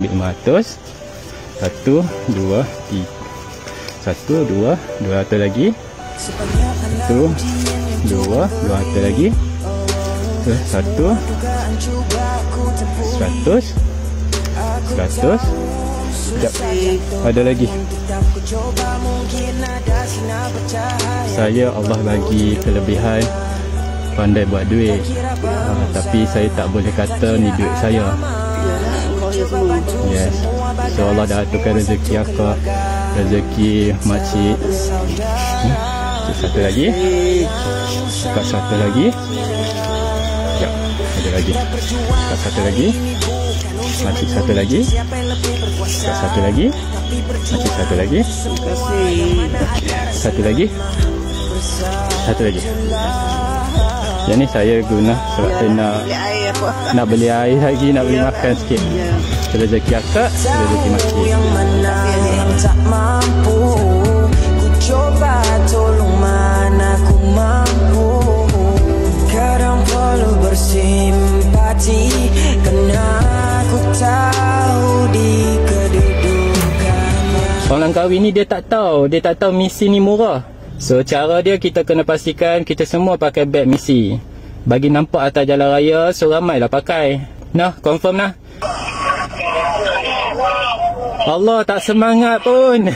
ambil 500. 1, 2, 3. 1, 2, 200 lagi. 1, 2, 200 lagi. 1, 100. 100. Sekejap, ada lagi. Saya Allah bagi kelebihan pandai buat duit, tapi saya tak boleh kata ni duit saya. Yes. So Allah dah aturkan rezeki akak, rezeki makcik. Satu lagi. Dekat satu lagi. Sekejap, ada lagi. Dekat satu lagi. Makcik satu lagi. Dekat satu lagi. Makcik satu lagi. Satu lagi. Satu lagi. Yang ni saya guna sebab saya nak beli air lagi, nak beli makan sikit. Rezeki akak, rezeki makcik. Tak mampu, ku coba tolong mana ku mampu. Kadang perlu bersimpati, kerana ku tahu di kedudukannya. Orang Langkawi ni dia tak tahu misi ni murah. So cara dia, kita kena pastikan kita semua pakai beg misi. Bagi nampak atas jalan raya, so ramailah pakai. Nah, confirm nah. Allah tak semangat pun.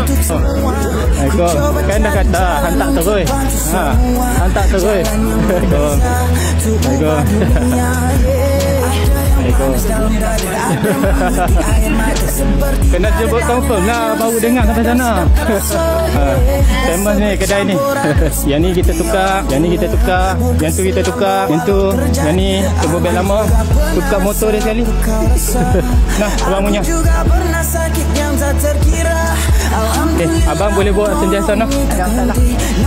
Assalamualaikum. Kan dah kata hantar terus. Hantar terus. Assalamualaikum. Kena jemput confirm lah, baru dengar sampai sana. Famous ni kedai ni. Yang ni kita tukar, yang ni kita tukar, yang tu kita tukar, yang tu, yang ni tunggu beg lama, tukar motor dia sekali. Nah, abang punya. Abang boleh buat sentiasa noh.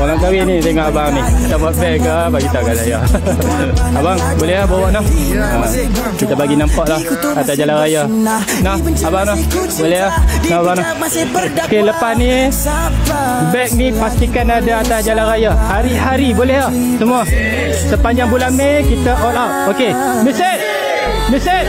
Orang kahwin ni tengok abang ni. Kita buat beg ke, bagi tahu kat saya. Abang boleh lah bawa noh. Kita bagi nampak lah atas jalan raya. Nah, abang noh. Boleh lah. Nah, abang noh. Okey, lepas ni beg ni pastikan ada atas jalan raya. Hari-hari boleh lah. Semua. Sepanjang bulan Mei kita all out. Okey. Mesin.